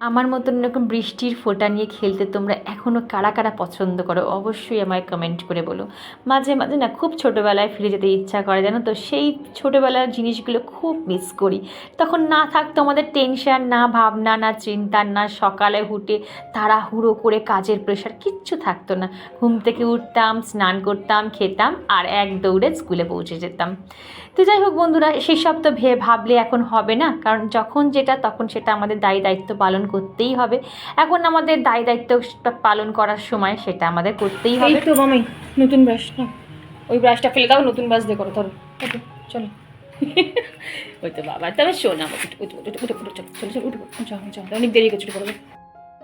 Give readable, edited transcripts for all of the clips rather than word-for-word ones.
আমার মতন এরকম বৃষ্টির ফোঁটা নিয়ে খেলতে তোমরা এখনও কারা কারা পছন্দ করো অবশ্যই আমায় কমেন্ট করে বলো। মাঝে মাঝে না খুব ছোটোবেলায় ফিরে যেতে ইচ্ছা করে, জানো তো, সেই ছোটোবেলার জিনিসগুলো খুব মিস করি। তখন না থাকতো আমাদের টেনশন, না ভাবনা, না চিন্তা, না সকালে উঠে তাড়াহুড়ো করে কাজের প্রেশার, কিচ্ছু থাকতো না। ঘুম থেকে উঠতাম, স্নান করতাম, খেতাম আর এক দৌড়ে স্কুলে পৌঁছে যেতাম। তো যাই হোক বন্ধুরা, সেসব তো ভাবলে এখন হবে না, কারণ যখন যেটা তখন সেটা আমাদের দায়িত্ব পালন করতেই হবে। এখন আমাদের দায়িত্ব পালন করার সময় সেটা আমাদের করতেই হবে। তো মামি, নতুন ব্রাশ না, ওই ব্রাশটা ফেলে দাও, নতুন ব্রাশ দিয়ে করো, ধরো চলো। ওই তো বাবা, তবে শোন আমার, চলো চলো উঠবো, অনেক দেরি করছো, করবে।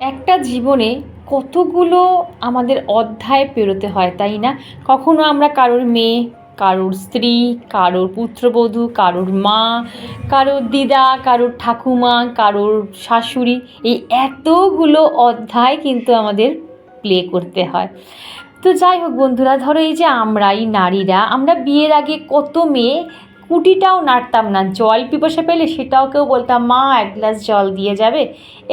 একটা জীবনে কতগুলো আমাদের অধ্যায় পেরোতে হয়, তাই না? কখনো আমরা কারোর মেয়ে, কারোর স্ত্রী, কারোর পুত্রবধূ, কারোর মা, কারোর দিদা, কারোর ঠাকুমা, কারোর শাশুড়ি, এই এতগুলো অধ্যায় কিন্তু আমাদের প্লে করতে হয়। তো যাই হোক বন্ধুরা, ধরো এই যে আমরাই নারীরা, আমরা বিয়ের আগে কত মেয়ে কুটিটাও নাড়তাম না, জল পিপাসা পেলে সেটাও কেউ বলতাম মা এক গ্লাস জল দিয়ে যাবে,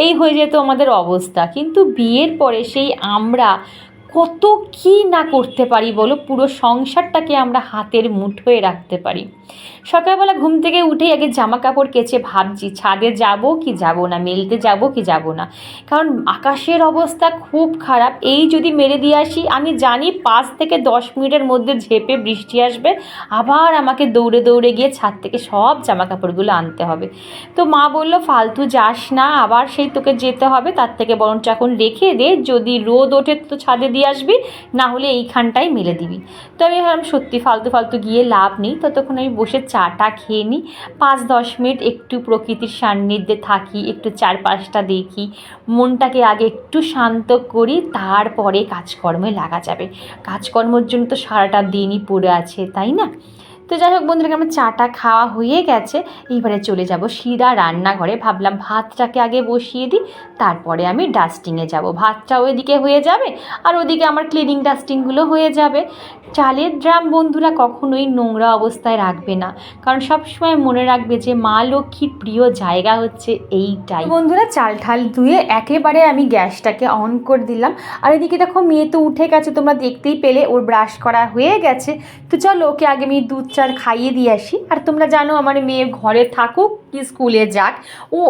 এই হয়ে যেত আমাদের অবস্থা। কিন্তু বিয়ের পরে সেই আমরা কত কী না করতে পারি বলো, পুরো সংসারটাকে আমরা হাতের মুঠোয় রাখতে পারি। সকালবেলা ঘুম থেকে উঠেই আগে জামা কাপড় কেচে ভাবছি ছাদে যাব কি যাব না, মেলতে যাব কি যাব না, কারণ আকাশের অবস্থা খুব খারাপ। এই যদি মেরে দিয়ে আসি, আমি জানি 5 থেকে 10 মিনিটের মধ্যে ঝেঁপে বৃষ্টি আসবে, আবার আমাকে দৌড়ে দৌড়ে গিয়ে ছাদ থেকে সব জামা কাপড়গুলো আনতে হবে। তো মা বলল ফালতু যাস না, আবার সেই তোকে যেতে হবে, তার থেকে বরঞ্চ এখন রেখে দে, যদি রোদ ওঠে তো ছাদে দিয়ে আসবি, না হলে এইখানটায় মেলে দিবি। তো আমি ভাবলাম সত্যি ফালতু ফালতু গিয়ে লাভ নেই, ততক্ষণ আমি বসে চাটা খেয়ে নিই, 5-10 মিনিট একটু প্রকৃতির সান্নিধ্যে থাকি, একটু চারপাশটা দেখি, মনটাকে আগে একটু শান্ত করি, তারপরে কাজকর্মে লাগা যাবে। কাজকর্মের জন্য তো সারাটা দিনই পড়ে আছে, তাই না? তো যাই হোক বন্ধুরা, আমার চাটা খাওয়া হয়ে গেছে, এইবারে চলে যাব সিধা রান্নাঘরে। ভাবলাম ভাতটাকে আগে বসিয়ে দিই, তারপরে আমি ডাস্টিংয়ে যাব। ভাতটাও এদিকে হয়ে যাবে আর ওদিকে আমার ক্লিনিং ডাস্টিংগুলো হয়ে যাবে। চালের ড্রাম বন্ধুরা কখনোই নোংরা অবস্থায় রাখবে না, কারণ সবসময় মনে রাখবে যে মা লক্ষ্মীর প্রিয় জায়গা হচ্ছে এইটাই। বন্ধুরা, চাল ঠাল ধুয়ে একেবারে আমি গ্যাসটাকে অন করে দিলাম। আর এদিকে দেখো মেয়ে তো উঠে গেছে, তোমরা দেখতেই পেলে, ওর ব্রাশ করা হয়ে গেছে। তো চলো ওকে আগে আমি দুধ চাল খাইয়ে দিয়ে আসি। আর তোমরা জানো আমার মেয়ে ঘরে থাকুক কি স্কুলে যাক,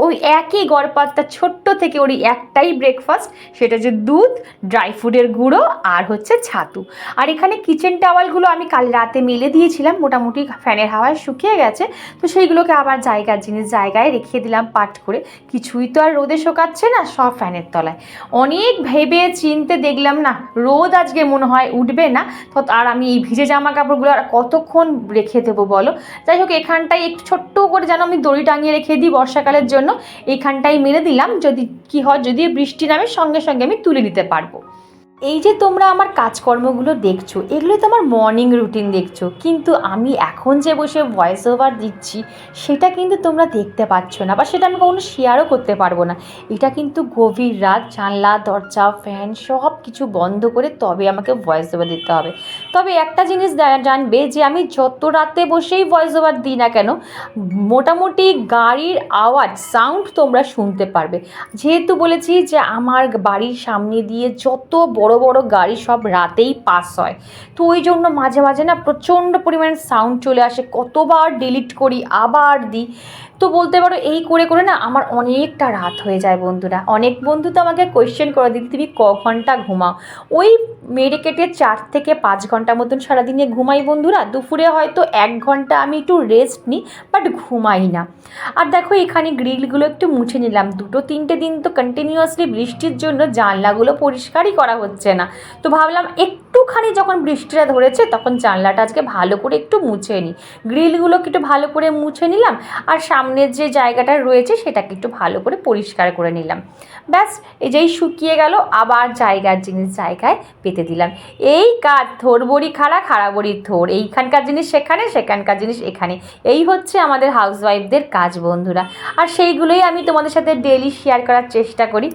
ওই একই গড়পাতটা, ছোট্ট থেকে ওর একটাই ব্রেকফাস্ট, সেটা যে দুধ, ড্রাই ফ্রুটের গুঁড়ো আর হচ্ছে ছাতু। আর এখানে কিচেন টাওয়ালগুলো আমি কাল রাতে মেলে দিয়েছিলাম, মোটামুটি ফ্যানের হাওয়ায় শুকিয়ে গেছে। তো সেইগুলোকে আবার জায়গার জিনিস জায়গায় রেখে দিলাম পাট করে। কিছুই তো আর রোদে শোকাচ্ছে না, সব ফ্যানের তলায়। অনেক ভেবে চিনতে দেখলাম না, রোদ আজকে মনে হয় উঠবে না, তো আর আমি এই ভিজে জামা কাপড়গুলো আর কতক্ষণ রেখে দেবো বলো। যাই হোক, এখানটায় একটু ছোট্ট করে যেন আমি দড়ি টাঙিয়ে রেখে দিই বর্ষাকালের জন্য, এইখানটায় মেরে দিলাম, যদি কি হয়, যদি বৃষ্টি নামে সঙ্গে সঙ্গে আমি তুলে নিতে পারবো। এই যে তোমরা আমার কাজকর্মগুলো দেখছো, এগুলো তো আমার মর্নিং রুটিন দেখছো, কিন্তু আমি এখন যে বসে ভয়েস ওভার দিচ্ছি সেটা কিন্তু তোমরা দেখতে পাচ্ছ না, বা সেটা আমি কখনো শেয়ারও করতে পারবো না। এটা কিন্তু গভীর রাত, জানলা দরজা ফ্যান সব কিছু বন্ধ করে তবে আমাকে ভয়েস ওভার দিতে হবে। তবে একটা জিনিস জানবে, যে আমি যত রাতে বসেই ভয়েস ওভার দিই না কেন, মোটামুটি গাড়ির আওয়াজ, সাউন্ড তোমরা শুনতে পারবে। যেহেতু বলেছি যে আমার বাড়ির সামনে দিয়ে যত বড় বড় গাড়ি সব রাতেই পাস হয়, তো ওই জন্য মাঝে মাঝে না প্রচণ্ড পরিমাণে সাউন্ড চলে আসে, কতবার ডিলিট করি আবার দিই। তো বলতে পারো এই করে করে না আমার অনেকটা রাত হয়ে যায় বন্ধুরা। অনেক বন্ধু তো আমাকে কোয়েশ্চেন করে, দিদি তুমি ক ঘন্টা ঘুমাও? ওই মেরে কেটে 4 থেকে 5 ঘন্টা মতন সারাদিনে ঘুমাই বন্ধুরা। দুপুরে হয়তো 1 ঘন্টা আমি একটু রেস্ট নিই, বাট ঘুমাই না। আর দেখো এখানে গ্রিলগুলো একটু মুছে নিলাম, 2-3টে দিন তো কন্টিনিউয়াসলি বৃষ্টির জন্য জানলাগুলো পরিষ্কারই করা হচ্ছে না। তো ভাবলাম একটুখানি যখন বৃষ্টিটা ধরেছে তখন জানলাটা আজকে ভালো করে একটু মুছে নিই, গ্রিলগুলোকে একটু ভালো করে মুছে নিলাম, আর সামনের যে জায়গাটা রয়েছে সেটাকে একটু ভালো করে পরিষ্কার করে নিলাম। ব্যাস, এই যেই শুকিয়ে গেল, আবার জায়গার জিনিস জায়গায় পেতে দিলাম। এই কাজ, থোর বড়ি খাড়া, খাড়া বড়ি থোর, এইখানকার জিনিস সেখানে, সেখানকার জিনিস এখানে, এই হচ্ছে আমাদের হাউসওয়াইফদের কাজ বন্ধুরা। আর সেইগুলোই আমি তোমাদের সাথে ডেইলি শেয়ার করার চেষ্টা করি।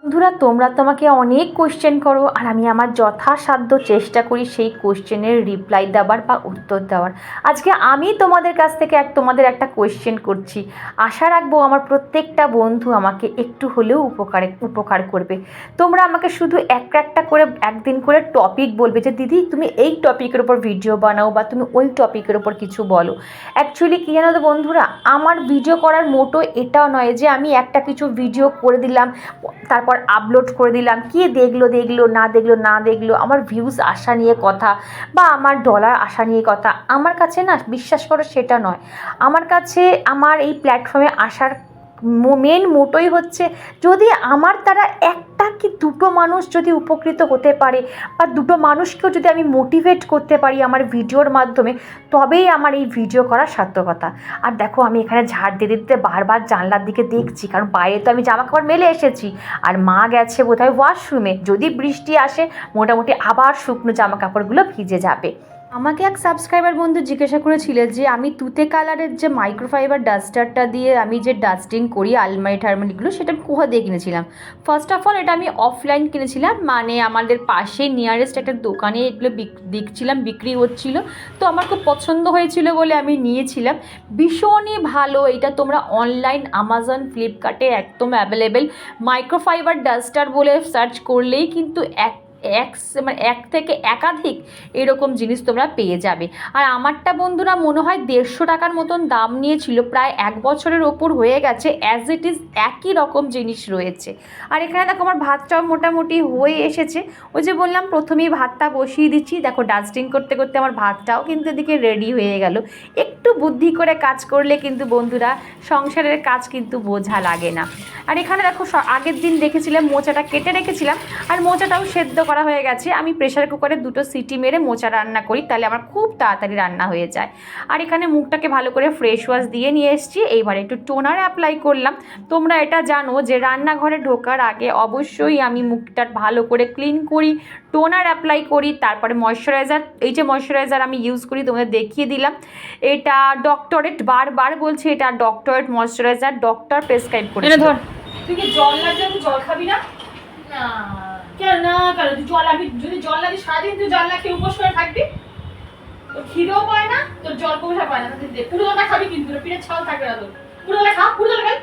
বন্ধুরা, তোমরা তোমাকে অনেক কোয়েশ্চেন করো আর আমি আমার যথাসাধ্য চেষ্টা করি সেই কোয়েশ্চেনের রিপ্লাই দেওয়ার বা উত্তর দেওয়ার। আজকে আমি তোমাদের কাছ থেকে তোমাদের একটা কোয়েশ্চেন করছি, আশা রাখবো আমার প্রত্যেকটা বন্ধু আমাকে একটু হলেও উপকার করবে। তোমরা আমাকে শুধু একটা করে একদিন করে টপিক বলবে যে দিদি তুমি এই টপিকের ওপর ভিডিও বানাও বা তুমি ওই টপিকের ওপর কিছু বলো। অ্যাকচুয়ালি কী জানো তো বন্ধুরা, আমার ভিডিও করার মোটো এটাও নয় যে আমি একটা কিছু ভিডিও করে দিলাম তারপর আপলোড করে দিলাম, কে দেখলো না দেখলো আমার ভিউজ আসা নিয়ে কথা বা আমার ডলার আসা নিয়ে কথা। আমার কাছে না, বিশ্বাস করো সেটা নয়। আমার কাছে আমার এই প্ল্যাটফর্মে আসার মেন মোটোই হচ্ছে যদি আমার দ্বারা একটা কি দুটো মানুষ যদি উপকৃত হতে পারে বা দুটো মানুষকেও যদি আমি মোটিভেট করতে পারি আমার ভিডিওর মাধ্যমে, তবেই আমার এই ভিডিও করার সার্থকতা। আর দেখো আমি এখানে ঝাড় দিতে দিতে বারবার জানলার দিকে দেখছি, কারণ বাইরে তো আমি জামা কাপড় মেলে এসেছি আর মা গেছে বোধহয় ওয়াশরুমে। যদি বৃষ্টি আসে মোটামুটি আবার শুকনো জামা কাপড়গুলো ভিজে যাবে। আমাকে এক সাবস্ক্রাইবার বন্ধু জিজ্ঞাসা করেছিল যে আমি তুতে কালারের যে মাইক্রোফাইবার ডাস্টারটা দিয়ে আমি যে ডাস্টিং করি আলমারি টালমারিগুলো, সেটা আমি কোথা দিয়ে কিনেছিলাম। ফার্স্ট অফ অল এটা আমি অফলাইন কিনেছিলাম, মানে আমাদের পাশে নিয়ারেস্ট একটা দোকানে এগুলো দেখছিলাম বিক্রি হচ্ছিল, তো আমার খুব পছন্দ হয়েছিল বলে আমি নিয়েছিলাম। ভীষণই ভালো এটা। তোমরা অনলাইন আমাজন ফ্লিপকার্টে একদম অ্যাভেলেবেল মাইক্রোফাইবার ডাস্টার বলে সার্চ করলেই কিন্তু এক থেকে একাধিক এরকম জিনিস তোমরা পেয়ে যাবে। আর আমারটা বন্ধুরা মনে হয় 150 টাকার মতন দাম নিয়েছিল, প্রায় 1 বছরের ওপর হয়ে গেছে, অ্যাজ ইট ইজ একই রকম জিনিস রয়েছে। আর এখানে দেখো আমার ভাতটাও মোটামুটি হয়ে এসেছে। ওই যে বললাম প্রথমেই ভাতটা বসিয়ে দিচ্ছি, দেখো ডাস্টিং করতে করতে আমার ভাতটাও কিন্তু এদিকে রেডি হয়ে গেল। একটু বুদ্ধি করে কাজ করলে কিন্তু বন্ধুরা সংসারের কাজ কিন্তু বোঝা লাগে না। আর এখানে দেখো আগের দিন দেখেছিলাম মোচাটা কেটে রেখেছিলাম আর মোচাটাও সেদ্ধ করা হয়ে গেছে। আমি প্রেশার কুকারে 2টো সিটি মেরে মোচা রান্না করি, তাহলে আমার খুব তাড়াতাড়ি রান্না হয়ে যায়। আর এখানে মুখটাকে ভালো করে ফ্রেশ ওয়াশ দিয়ে নিয়ে এসেছি। এইবার একটু টোনার অ্যাপ্লাই করলাম। তোমরা এটা জানো যে রান্নাঘরে ঢোকার আগে অবশ্যই আমি মুখটা ভালো করে ক্লিন করি, টোনার অ্যাপ্লাই করি, তারপরে ময়শ্চারাইজার। এই যে ময়শ্চারাইজার আমি ইউজ করি তোমাদের দেখিয়ে দিলাম, এটা ডক্টরেট, বারবার বলছি এটা ডক্টরেট ময়শ্চারাইজার, ডক্টর প্রেসক্রাইব করেছে। ধর তুই কি জল লাগবে, তুই জল খাবি না? না কেন না, কেন তুই জল, আমি যদি জল লাগে সারাদিন তুই জল না খেয়ে উপোস করে থাকবি, তোর খিদেও পায় না, তোর জল পৌঁছা পায় না। পুরো জলটা খাবি কিন্তু পেটের ছাল থাকবে না তোর। পুরো জলটা খা, পুরো জল খাই।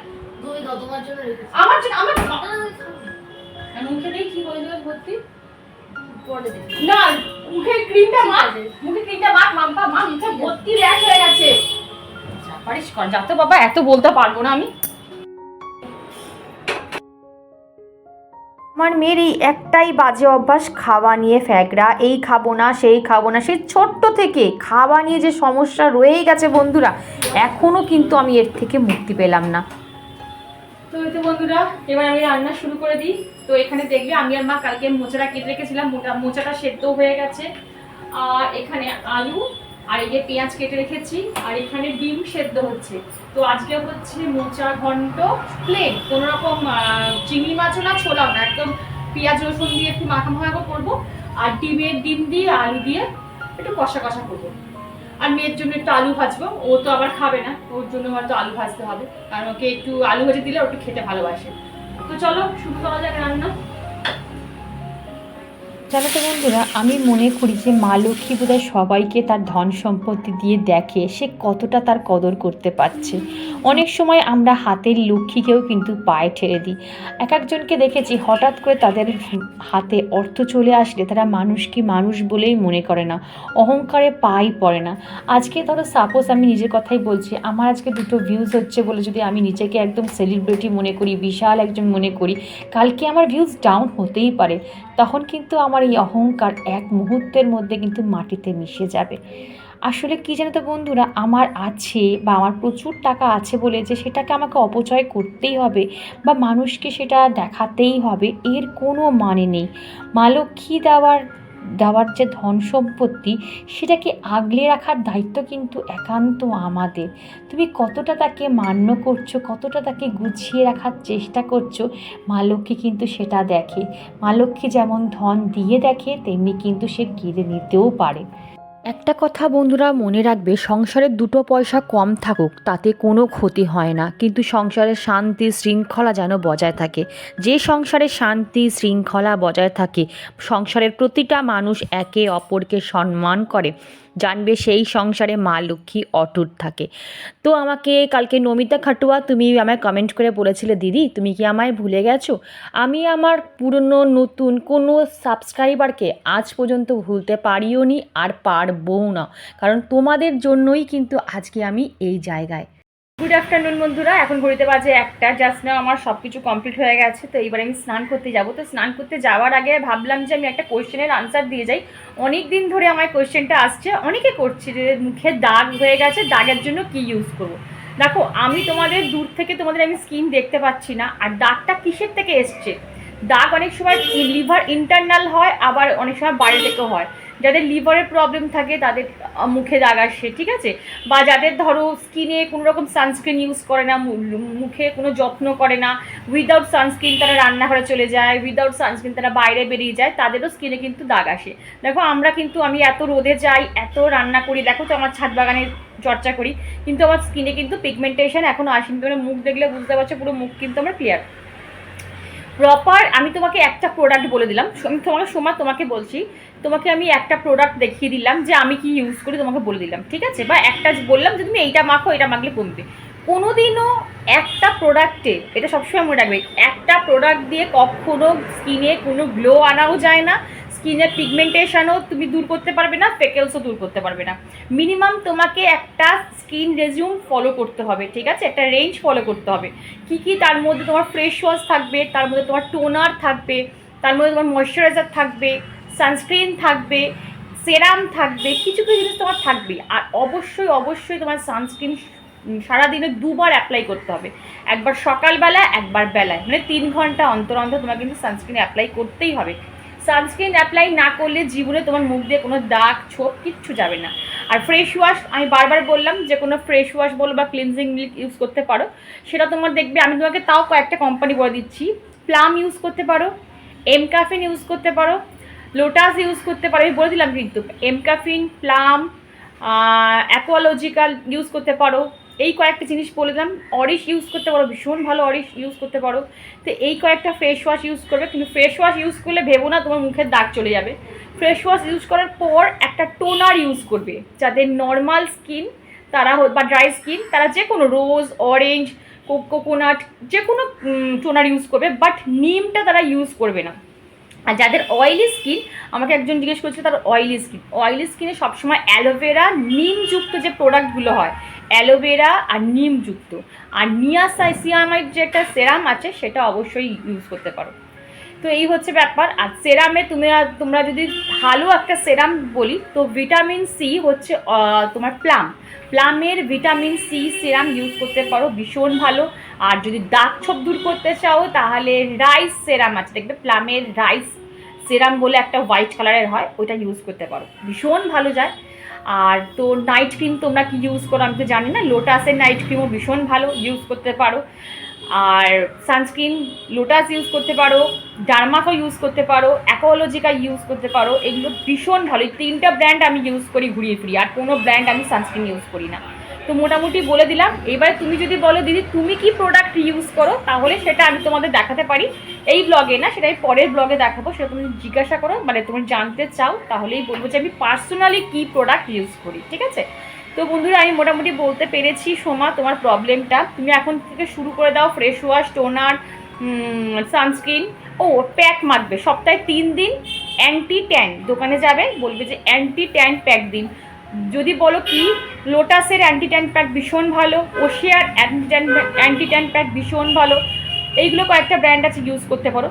তোমার জন্য আমার জন্য আমার মুখে দেখি কি হয়ে যাবে ভর্তি না, মুখে ক্রিমটা মাখ, মুখে ক্রিমটা মাখ, মাম্পা মা মুখে ভর্তি র্যাশ হয়ে গেছে। পারিস কর, যা তো বাবা, এত বলতে পারবো না আমি। আমার মেয়ের এই একটাই বাজে অভ্যাস, খাওয়া নিয়ে ফ্যাগড়া, এই খাবো না সেই খাবো না। সেই ছোট্ট থেকে খাওয়া নিয়ে যে সমস্যা রয়েই গেছে বন্ধুরা, এখনও কিন্তু আমি এর থেকে মুক্তি পেলাম না। তো এই তো বন্ধুরা এবার আমি রান্না শুরু করে দিই। তো এখানে দেখবে আমি আর মা কালকে মোচাটা কেটে রেখেছিলাম, মোচাটা সেদ্ধ হয়ে গেছে। আর এখানে আলু আর এই যে পেঁয়াজ কেটে রেখেছি, আর এখানে ডিম সেদ্ধ হচ্ছে। তো আজকে হচ্ছে মোচা ঘন্ট প্লেন, কোনো রকম চিংড়ি মাছও না ছোলাও না, একদম পেঁয়াজ রসুন দিয়ে একটু মাখা করবো আর ডিম দিয়ে আলু দিয়ে একটু কষা করবো। আর মেয়ের জন্য একটু আলু ভাজবো, ও তো আবার খাবে না, ওর জন্য হয়তো আলু ভাজতে হবে, কারণ ওকে একটু আলু ভেজে দিলে ও একটু খেতে ভালোবাসে। তো চলো শুরু করা যাক রান্না। জানো তো বন্ধুরা, আমি মনে করি যে মা লক্ষ্মী বোধহয় সবাইকে তার ধন সম্পত্তি দিয়ে দেখে সে কতটা তার কদর করতে পারছে। অনেক সময় আমরা হাতের লক্ষ্মীকেও কিন্তু পায়ে ঠেলে দিই। একজনকে দেখেছি হঠাৎ করে তাদের হাতে অর্থ চলে আসলে তারা মানুষকে মানুষ বলেই মনে করে না, অহংকারে পাই পড়ে না। আজকে ধরো সাপোজ আমি নিজের কথাই বলছি, আমার আজকে 2টো ভিউজ হচ্ছে বলে যদি আমি নিজেকে একদম সেলিব্রিটি মনে করি, বিশাল একজন মনে করি, কালকে আমার ভিউজ ডাউন হতেই পারে। তখন কিন্তু আমার এই অহংকার এক মুহূর্তের মধ্যে কিন্তু মাটিতে মিশে যাবে। আসলে কী জানো তো বন্ধুরা, আমার আছে বা আমার প্রচুর টাকা আছে বলে যে সেটাকে আমাকে অপচয় করতেই হবে বা মানুষকে সেটা দেখাতেই হবে, এর কোনো মানে নেই। মা লক্ষ্মী দেওয়ার যে ধন সম্পত্তি সেটাকে আগলে রাখার দায়িত্ব কিন্তু একান্ত আমাদের। তুমি কতটা তাকে মান্য করছো, কতটা তাকে গুছিয়ে রাখার চেষ্টা করছো, মা লক্ষ্মী কিন্তু সেটা দেখে। মা লক্ষ্মী যেমন ধন দিয়ে দেখে, তেমনি কিন্তু সে কেড়ে নিতেও পারে। একটা কথা বন্ধুরা মনে রাখবে, সংসারে দুটো পয়সা কম থাকুক তাতে কোনো ক্ষতি হয় না, কিন্তু সংসারের শান্তি শৃঙ্খলা যেন বজায় থাকে। যে সংসারে শান্তি শৃঙ্খলা বজায় থাকে, সংসারের প্রতিটা মানুষ একে অপরকে সম্মান করে, জানবে সেই সংসারে মা লক্ষ্মী অটুট থাকে। তো আমাকে কালকে নমিতা খাটুয়া তুমি আমায় কমেন্ট করে বলেছিলে, দিদি তুমি কি আমায় ভুলে গেছো? আমি আমার পুরনো নতুন কোনো সাবস্ক্রাইবারকে আজ পর্যন্ত ভুলতে পারিও নি, আর পারবও না, কারণ তোমাদের জন্যই কিন্তু আজকে আমি এই জায়গায়। গুড আফটারনুন বন্ধুরা, এখন ঘড়িতে বাজে 1টা। জাস্ট না আমার সব কিছু কমপ্লিট হয়ে গেছে, তো এইবার আমি স্নান করতে যাব। তো স্নান করতে যাওয়ার আগে ভাবলাম যে আমি একটা কোয়েশ্চেনের আনসার দিয়ে যাই। অনেক দিন ধরে আমার কোয়েশ্চেনটা আসছে, অনেকে করছে যে মুখে দাগ হয়ে গেছে, দাগের জন্য কি ইউজ করবো। দেখো, আমি তোমাদের দূর থেকে তোমাদের আমি স্কিন দেখতে পাচ্ছি না, আর দাগটা কিসের থেকে এসছে। দাগ অনেক সময় লিভার ইন্টারনাল হয়, আবার অনেক সময় বাইরে থেকেও হয়। যাদের লিভারের প্রবলেম থাকে তাদের মুখে দাগ আসে, ঠিক আছে। বা যাদের ধরো স্কিনে কোনো রকম সানস্ক্রিন ইউজ করে না, মুখে কোনো যত্ন করে না, উইদাউট সানস্ক্রিন তারা রান্নাঘরে চলে যায়, উইদাউট সানস্ক্রিন তারা বাইরে বেরিয়ে যায়, তাদেরও স্কিনে কিন্তু দাগ আসে। দেখো আমরা কিন্তু, আমি এত রোদে যাই, এত রান্না করি, দেখো তো আমার ছাদ বাগানে চর্চা করি, কিন্তু আমার স্কিনে কিন্তু পিগমেন্টেশন এখনও আসেনি। তোমরা মুখ দেখলে বুঝতে পারছো, পুরো মুখ কিন্তু আমার ক্লিয়ার প্রপার। আমি তোমাকে একটা প্রোডাক্ট বলে দিলাম, আমি তোমাকে বলছি, তোমাকে আমি একটা প্রোডাক্ট দেখিয়ে দিলাম যে আমি কি ইউজ করি, তোমাকে বলে দিলাম, ঠিক আছে। বা একটা বললাম যে তুমি এইটা মাখো, এটা মাখলে কমবে। কোনোদিনও একটা প্রোডাক্টে, এটা সবসময় মনে রাখবে, একটা প্রোডাক্ট দিয়ে কখনো স্কিনে কোনো গ্লো আনাও যায় না, স্কিনের পিগমেন্টেশনও তুমি দূর করতে পারবে না, ফেকেলসও দূর করতে পারবে না। মিনিমাম তোমাকে একটা স্কিন রেজিউম ফলো করতে হবে, ঠিক আছে, একটা রেঞ্জ ফলো করতে হবে। কি কি তার মধ্যে তোমার ফ্রেশ ওয়াশ থাকবে, তার মধ্যে তোমার টোনার থাকবে, তার মধ্যে তোমার ময়শ্চারাইজার থাকবে, সানস্ক্রিন থাকবে, সেরাম থাকবে, কিছু কিছু জিনিস তোমার থাকবে। আর অবশ্যই অবশ্যই তোমার সানস্ক্রিন সারাদিনে 2বার অ্যাপ্লাই করতে হবে, একবার সকালবেলা, একবার বেলায়, মানে 3 ঘন্টা অন্তর অন্তর তোমার কিন্তু সানস্ক্রিন অ্যাপ্লাই করতেই হবে। সানস্ক্রিন অ্যাপ্লাই না করলে জীবনে তোমার মুখ দিয়ে কোনো দাগ ছোপ কিচ্ছু যাবে না। আর ফ্রেশ ওয়াশ, আমি বারবার বললাম যে কোনো ফ্রেশ ওয়াশ বলো বা ক্লিনজিং মিল্ক ইউজ করতে পারো, সেটা তোমার দেখবে, আমি তোমাকে তাও কয়েকটা কোম্পানি বলে দিচ্ছি। প্লাম ইউজ করতে পারো, এমকাফিন ইউজ করতে পারো, লোটাস ইউজ করতে পারো, আমি বলে দিলাম কিন্তু, এমকাফিন, প্লাম, অ্যাকোয়ালজিক্যাল ইউজ করতে পারো, এই কয়েকটা জিনিস বলে দিলাম। অরিশ ইউজ করতে পারো, ভীষণ ভালো অরিশ ইউজ করতে পারো। তো এই কয়েকটা ফেস ওয়াশ ইউজ করবে, কিন্তু ফেস ওয়াশ ইউজ করলে ভেবো না তোমার মুখের দাগ চলে যাবে। ফেস ওয়াশ ইউজ করার পর একটা টোনার ইউজ করবে, যাদের নর্মাল স্কিন তারা বা ড্রাই স্কিন তারা যে কোনো রোজ, অরেঞ্জ, কোকোনাট যে কোনো টোনার ইউজ করবে, বাট নিমটা তারা ইউজ করবে না। আর যাদের অয়েলি স্কিন, আমাকে একজন জিজ্ঞেস করছে তার অয়েলি স্কিনে সবসময় অ্যালোভেরা নিমযুক্ত যে প্রোডাক্টগুলো হয়, অ্যালোভেরা আর নিমযুক্ত, আর নিয়াসাইসিয়ামাইড যে একটা সেরাম আছে সেটা অবশ্যই ইউজ করতে পারো। তো এই হচ্ছে ব্যাপার। আর সেরামে তোমরা যদি ভালো একটা সেরাম বলি, তো ভিটামিন সি হচ্ছে তোমার প্লামের ভিটামিন সি সেরাম ইউজ করতে পারো, ভীষণ ভালো। আর যদি দাগ ছোপ দূর করতে চাও তাহলে রাইস সেরাম আছে, দেখবে প্লামের রাইস সেরাম বলে একটা হোয়াইট কালারের হয়, ওইটা ইউজ করতে পারো, ভীষণ ভালো যায়। আর তো নাইট ক্রিম তোমরা কি ইউজ করো আমি তো জানি না, লোটাসের নাইট ক্রিমও ভীষণ ভালো, ইউজ করতে পারো। আর সানস্ক্রিন লোটাস ইউজ করতে পারো, ডার্মাকো ইউজ করতে পারো, অ্যাকোলজিকা ইউজ করতে পারো, এগুলো ভীষণ ভালো। এই 3টা ব্র্যান্ড আমি ইউজ করি ঘুরিয়ে ফিরিয়ে, আর কোনো ব্র্যান্ড আমি সানস্ক্রিন ইউজ করি না। তো মোটামুটি বলে দিলাম। এবার তুমি যদি বলো দিদি তুমি কি প্রোডাক্ট ইউজ করো, তাহলে সেটা আমি তোমাদের দেখাতে পারি, এই ব্লগে না, সেটাই পরের ব্লগে দেখাবো। সেটা তুমি জিজ্ঞাসা করো, মানে তুমি জানতে চাও, তাহলেই বলবো যে আমি পার্সোনালি কী প্রোডাক্ট ইউজ করি, ঠিক আছে। তো বন্ধুরা আমি মোটামুটি বলতে পেরেছি সোমা তোমার প্রবলেমটা। তুমি এখন থেকে শুরু করে দাও fresh wash, toner, sunscreen, pack মাখবে সপ্তাহে 3 দিন। অ্যান্টি ট্যান দোকানে যাবে, বলবে যে অ্যান্টি ট্যান প্যাক দিন। যদি বলো কি লোটাসের অ্যান্টি ট্যান প্যাক ভীষণ ভালো, ওশিয়ার অ্যান্টি ট্যান প্যাক ভীষণ ভালো, এইগুলো কয়েকটা ব্র্যান্ড আছে, ইউজ করতে পারো,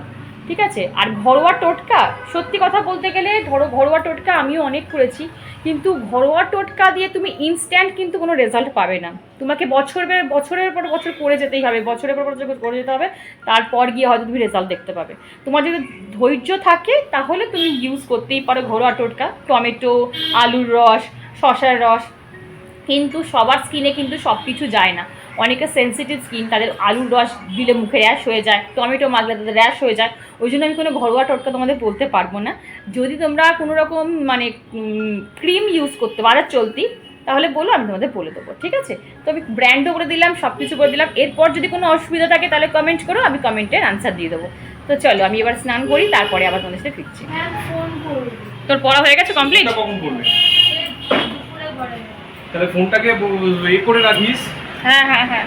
ঠিক আছে। আর ঘরোয়া টোটকা, সত্যি কথা বলতে গেলে ঘরোয়া টোটকা আমিও অনেক করেছি, কিন্তু ঘরোয়া টোটকা দিয়ে তুমি ইনস্ট্যান্ট কিন্তু কোনো রেজাল্ট পাবে না। তোমাকে বছরের পর বছর করে যেতেই হবে, বছরের পর বছর করে যেতে হবে, তারপর গিয়ে হয়তো তুমি রেজাল্ট দেখতে পাবে। তোমার যদি ধৈর্য থাকে তাহলে তুমি ইউজ করতেই পারো ঘরোয়া টোটকা, টমেটো, আলুর রস, শসার রস, কিন্তু সবার স্কিনে কিন্তু সব কিছু যায় না। অনেকে সেনসিটিভ স্কিন, তাদের আলুর রস দিলে মুখে র্যাশ হয়ে যায়, টমেটো মাখলে তাদের র্যাশ হয়ে যায়। ওই জন্য আমি কোনো ঘরোয়া টোটকা তোমাদের বলতে পারবো না। যদি তোমরা কোনো রকম মানে ক্রিম ইউজ করতে পারো চলতি, তাহলে বলো, আমি তোমাদের বলে দেবো, ঠিক আছে? তো আমি ব্র্যান্ডও করে দিলাম, সব কিছু করে দিলাম। এরপর যদি কোনো অসুবিধা থাকে তাহলে কমেন্ট করো, আমি কমেন্টের আনসার দিয়ে দেবো। তো চলো আমি এবার স্নান করি, তারপরে আবার তোমাদের সাথে ফিরছি। তোর পড়া হয়ে গেছে কমপ্লিট? কখন করবে? তাহলে ফোনটাকে এ করে রাখিস। হ্যাঁ হ্যাঁ হ্যাঁ।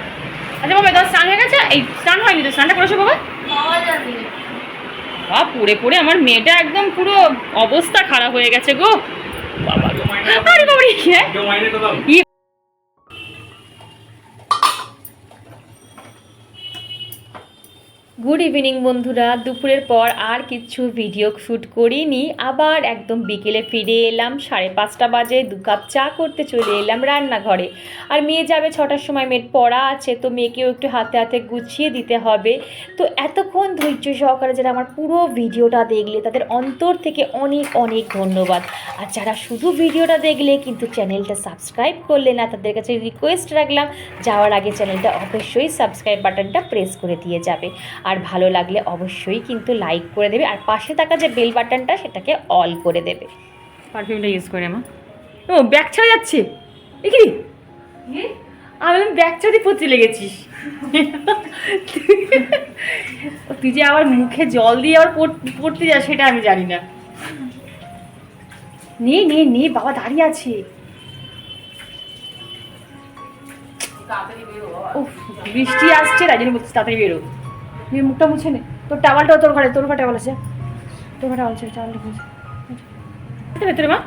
আচ্ছা বাবা, তোমার স্নান হয়ে গেছে? এই স্নান হয়নি তো, স্নানটা করেছো বাবা? বাবা পড়ে পড়ে আমার মেয়েটা একদম পুরো অবস্থা খারাপ হয়ে গেছে গো বাবা। আরে বাবা রে, হ্যাঁ গুড ইভিনিং বন্ধুরা। দুপুরের পর আর কিছু ভিডিও শ্যুট করিনি, আবার একদম বিকেলে ফিরে এলাম। 5:30 বাজে, 2 কাপ চা করতে চলে এলাম রান্নাঘরে। আর মেয়ে যাবে 6টার সময়, মেয়ের পড়া আছে, তো মেয়েকেও একটু হাতে হাতে গুছিয়ে দিতে হবে। তো এতক্ষণ ধৈর্য সহকারে যারা আমার পুরো ভিডিওটা দেখলে তাদের অন্তর থেকে অনেক অনেক ধন্যবাদ। আর যারা শুধু ভিডিওটা দেখলে কিন্তু চ্যানেলটা সাবস্ক্রাইব করলে না, তাদের কাছে রিকোয়েস্ট রাখলাম যাওয়ার আগে চ্যানেলটা অবশ্যই সাবস্ক্রাইব বাটনটা প্রেস করে দিয়ে যাবে। আর ভালো লাগলে অবশ্যই কিন্তু লাইক করে দেবে, আর পাশে থাকা যে বেল বাটনটা সেটাকে অল করে দেবে। পারফিউমটা ইউজ করে মা। ও ব্যাগ ছেড়ে যাচ্ছে দেখি, আমি ব্যাগ ছেড়ে পড়তে লেগেছিস। তুই যে আবার মুখে জল দিয়ে আবার পড়তে যা, সেটা আমি জানি না। নে নে নে, বাবা দাঁড়িয়ে আছে। ও বৃষ্টি আসছে, তাই জন্য বলছিস তাড়াতাড়ি বেরো। তুই মুখটা মুছে নে, তোর টাওয়ালটাও তোর ঘরে, তোর ঘরে টাওয়াল আছে, তোর ঘরে টাওয়াল আছে, টাওয়ালটা মুছে ভেতরে মা।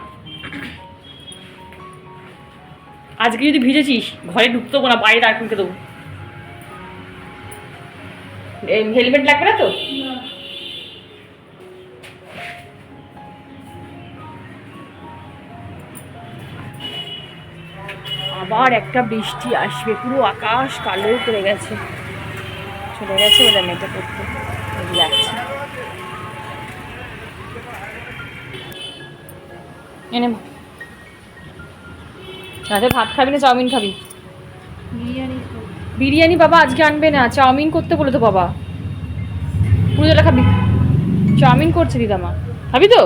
আজকে যদি ভিজেছিস ঘরে ঢুকতে না, বাইরে দাঁড় কিনতে দেবো। হেলমেট লাগবে না তো? আবার একটা বৃষ্টি আসবে, পুরো আকাশ কালো করে গেছে। চলে গেছে বলে মেয়েটা করতে যাচ্ছে। এনে রাতে ভাত খাবি না চাউমিন খাবি? বিরিয়ানি বাবা আজকে আনবে না, চাউমিন করতে বলে তো বাবা। পুজোটা খাবি? চাউমিন করছে দিদামা, খাবি তো?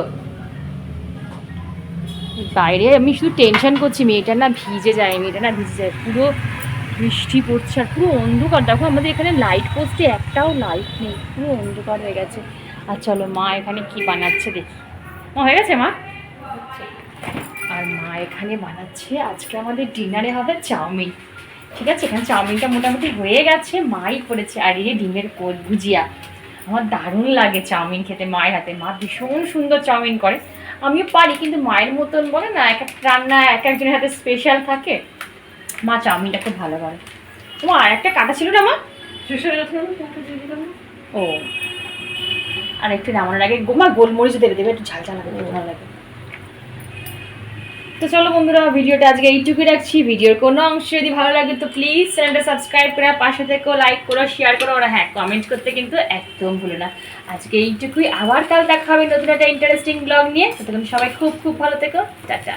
বাইরে আমি শুধু টেনশন করছি, মেয়েটা না ভিজে যায়, মেয়েটা না ভিজে যায়। পুরো বৃষ্টি পড়ছে আর পুরো অন্ধকার। দেখো আমাদের এখানে লাইট পোস্টে একটাও লাইট নেই, পুরো অন্ধকার হয়ে গেছে। আর চলো মা এখানে কি বানাচ্ছে দেখি। মা হয়ে গেছে মা? আর মা এখানে বানাচ্ছে, আজকে আমাদের ডিনারে হবে চাউমিন। ঠিক আছে, এখানে চাউমিনটা মোটামুটি হয়ে গেছে, মাই করেছে। আর এই ডিমের ভুজিয়া, আমার দারুণ লাগে চাউমিন খেতে মায়ের হাতে। মা ভীষণ সুন্দর চাউমিন করে, আমিও পারি, কিন্তু মায়ের মতন বলে না, এক একটা রান্না এক একজনের হাতে স্পেশাল থাকে। মা চাউমিনটা খুব ভালো করে। তোমার আর একটা কাটা ছিল না মা? ও আর একটু নামানোর আগে মা গোলমরিচ দেবে, দেবে একটু ঝাল ঝাল লাগে, ভালো লাগে। তো চলো বন্ধুরা, ভিডিওটা আজকে এইটুকুই রাখছি। ভিডিওর কোনো অংশ যদি ভালো লাগে তো প্লিজ চ্যানেলটা সাবস্ক্রাইব করে পাশে থেকো, লাইক করো, শেয়ার করো, আর হ্যাঁ কমেন্ট করতে কিন্তু একদম ভুলো না। আজকে এইটুকুই, আবার কাল দেখা হবে নতুন একটা ইন্টারেস্টিং ব্লগ নিয়ে। ততক্ষণ সবাই খুব খুব ভালো থেকো, টাটা।